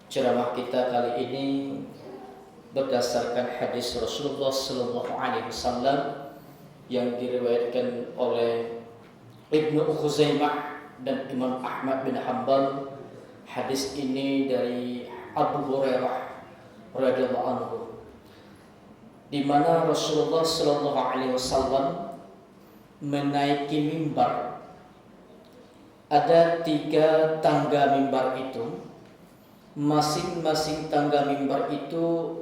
Ceramah kita kali ini berdasarkan hadis Rasulullah Sallallahu Alaihi Wasallam yang diriwayatkan oleh Ibnu Khuzaimah dan Imam Ahmad bin Hanbal. Hadis ini dari Abu Hurairah radhiyallahu anhu, di mana Rasulullah Sallallahu Alaihi Wasallam menaiki mimbar. Ada 3 tangga mimbar itu. Masing-masing tangga mimbar itu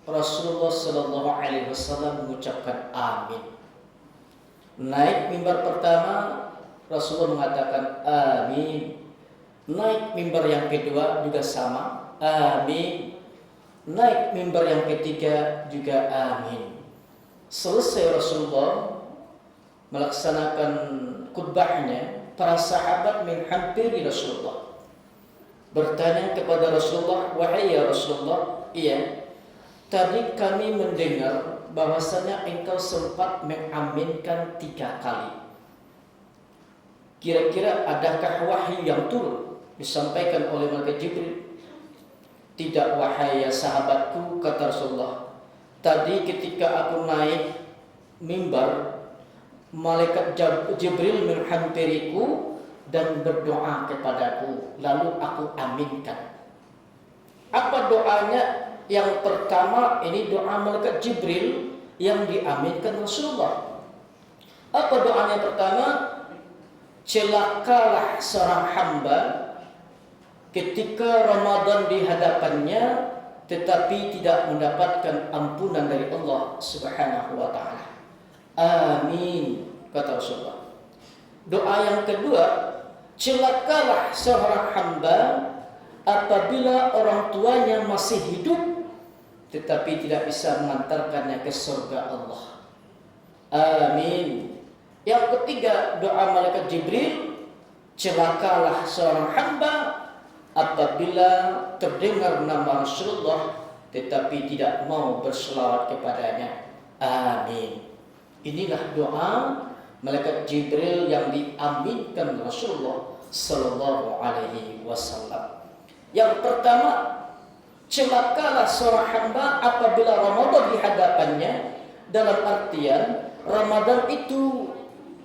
Rasulullah Sallallahu Alaihi Wasallam mengucapkan amin. Naik mimbar pertama Rasulullah mengatakan amin. Naik mimbar yang kedua juga sama, amin. Naik mimbar yang ketiga juga amin. Selesai Rasulullah melaksanakan khutbahnya, para sahabat menghampiri Rasulullah, bertanya kepada Rasulullah, wahai ya Rasulullah, iya, tadi kami mendengar bahwasanya engkau sempat mengaminkan 3 kali. Kira-kira adakah wahyu yang turun disampaikan oleh malaikat Jibril? Tidak wahai ya sahabatku, kata Rasulullah. Tadi ketika aku naik mimbar, malaikat Jibril menghampiriku dan berdoa kepadaku, lalu aku aminkan. Apa doanya? Yang pertama, ini doa malaikat Jibril yang diaminkan Rasulullah. Apa doanya pertama? Celakalah seorang hamba ketika Ramadan di hadapannya tetapi tidak mendapatkan ampunan dari Allah Subhanahu wa taala. Amin, kata Rasulullah. Doa yang kedua, celakalah seorang hamba apabila orang tuanya masih hidup tetapi tidak bisa mengantarkannya ke surga Allah. Amin. Yang ketiga, doa malaikat Jibril, celakalah seorang hamba apabila terdengar nama Rasulullah tetapi tidak mau berselawat kepadanya. Amin. Inilah doa malaikat Jibril yang diaminkan Rasulullah Sallallahu Alaihi Wasallam. Yang pertama, celakalah seorang hamba apabila Ramadan di hadapannya, dalam artian Ramadan itu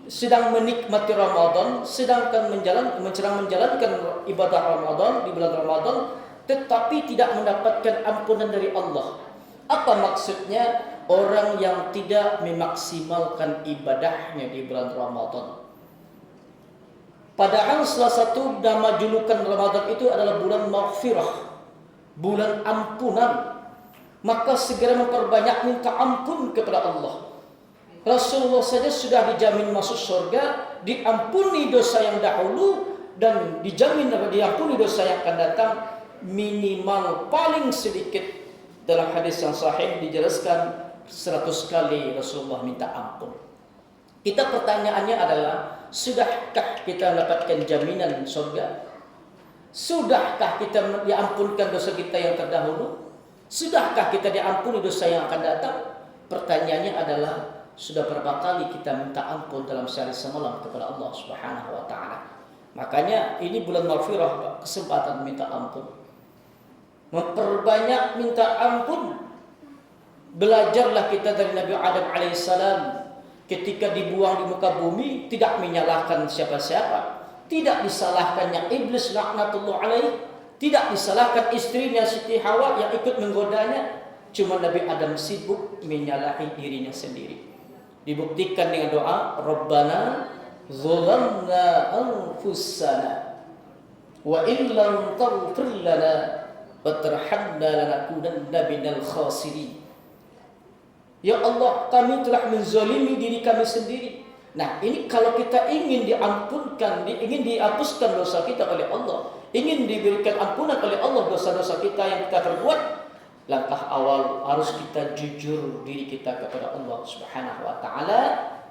sedang menikmati Ramadan, sedangkan menjalankan ibadah Ramadan di bulan Ramadan, tetapi tidak mendapatkan ampunan dari Allah. Apa maksudnya? Orang yang tidak memaksimalkan ibadahnya di bulan Ramadan. Padahal salah satu nama julukan Ramadan itu adalah bulan maghfirah, bulan ampunan. Maka segera memperbanyak minta ampun kepada Allah. Rasulullah saja sudah dijamin masuk surga, diampuni dosa yang dahulu, dan dijamin diampuni dosa yang akan datang. Minimal paling sedikit dalam hadis yang sahih dijelaskan 100 kali Rasulullah minta ampun. Kita pertanyaannya adalah, sudahkah kita mendapatkan jaminan surga? Sudahkah kita diampunkan dosa kita yang terdahulu? Sudahkah kita diampuni dosa yang akan datang? Pertanyaannya adalah, sudah berapa kali kita minta ampun dalam sehari semalam kepada Allah Subhanahu wa taala? Makanya ini bulan maghfirah, kesempatan minta ampun. Memperbanyak minta ampun. Belajarlah kita dari Nabi Adam alaihissalam, ketika dibuang di muka bumi tidak menyalahkan siapa-siapa, tidak disalahkannya iblis laknatullah alaih, tidak disalahkan istrinya Siti Hawa yang ikut menggodanya, cuma Nabi Adam sibuk menyalahi dirinya sendiri. Dibuktikan dengan doa, Rabbana zalamna anfusana wa illam taghfir lana wa tarhamna lanakunanna minal khasirin. Ya Allah, kami telah menzalimi diri kami sendiri. Nah, ini kalau kita ingin diampunkan, ingin dihapuskan dosa kita oleh Allah, ingin diberikan ampunan oleh Allah dosa-dosa kita yang kita perbuat, langkah awal harus kita jujur diri kita kepada Allah Subhanahu wa taala.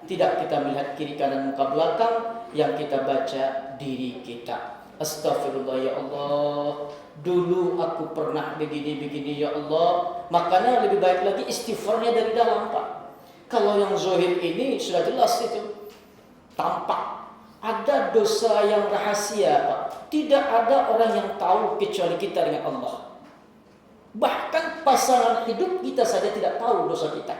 Tidak kita melihat kiri kanan muka belakang, yang kita baca diri kita. Astagfirullah ya Allah, dulu aku pernah begini-begini ya Allah. Makanya lebih baik lagi istighfarnya dari dalam, Pak. Kalau yang zahir ini sudah jelas itu tampak. ada dosa yang rahasia, Pak. Tidak ada orang yang tahu kecuali kita dengan Allah. Bahkan pasangan hidup kita saja tidak tahu dosa kita.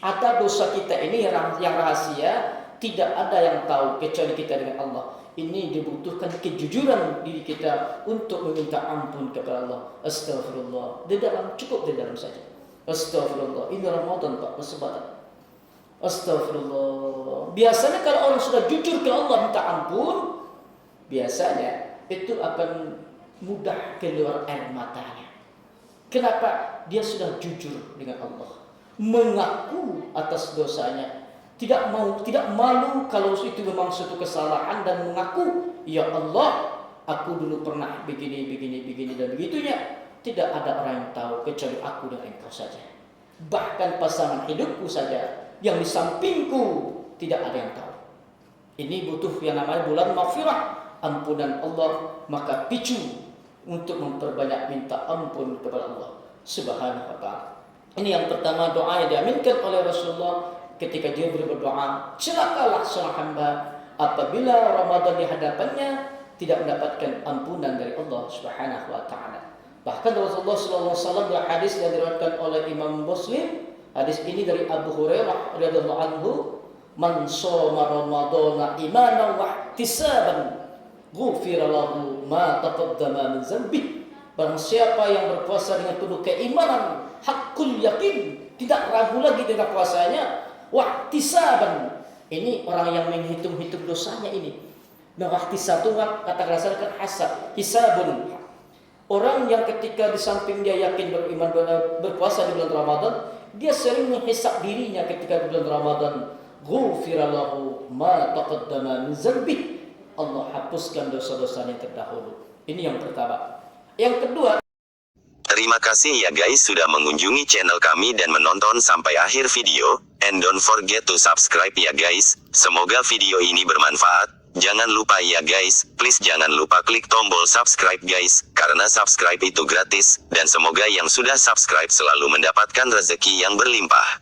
Ada dosa kita ini yang rahasia, tidak ada yang tahu kecuali kita dengan Allah. Ini dibutuhkan kejujuran diri kita untuk meminta ampun kepada Allah. Astagfirullah. Cukup di dalam saja. Astagfirullah. Ini Ramadan, Pak, kesempatan. Astagfirullah. Biasanya kalau orang sudah jujur ke Allah minta ampun, biasanya itu akan mudah keluar air matanya. Kenapa? Dia sudah jujur dengan Allah, mengaku atas dosanya, tidak malu kalau itu memang suatu kesalahan, dan mengaku, ya Allah, aku dulu pernah begini dan begitunya. Tidak ada orang yang tahu kecuali aku dan engkau saja. Bahkan pasangan hidupku saja yang di sampingku tidak ada yang tahu. Ini butuh yang namanya bulan maghfirah, ampunan Allah. Maka picu untuk memperbanyak minta ampun kepada Allah Subhanahu wa ta'ala. Ini yang pertama, doa yang diaminkan oleh Rasulullah ketika dia berdoa, celakalah seorang hamba apabila Ramadan di hadapannya tidak mendapatkan ampunan dari Allah Subhanahu wa ta'ala. Bahkan Rasulullah SAW dalam hadis yang diriwayatkan oleh Imam Muslim, hadis ini dari Abu Hurairah radhiyallahu anhu, man shoma ramadhana imanan wa ihtisaban ghufira lahu ma taqaddama min dzambi. Barang siapa yang berpuasa dengan penuh keimanan, hakul yakin, tidak ragu lagi dengan puasanya, wa ihtisaban, ini orang yang menghitung-hitung dosanya ini. Nah, ihtisab itu kata kasar kan hasab, hisabun. Orang yang ketika di samping dia yakin beriman berpuasa di bulan Ramadan, dia sering menghisap dirinya ketika di bulan Ramadan. Ghufira lahu ma taqaddama min dzambi. Allah hapuskan dosa-dosanya terdahulu. Ini yang pertama. Yang kedua, terima kasih ya guys sudah mengunjungi channel kami dan menonton sampai akhir video. And don't forget to subscribe ya guys. Semoga video ini bermanfaat. Jangan lupa ya guys, please jangan lupa klik tombol subscribe guys, karena subscribe itu gratis, dan semoga yang sudah subscribe selalu mendapatkan rezeki yang berlimpah.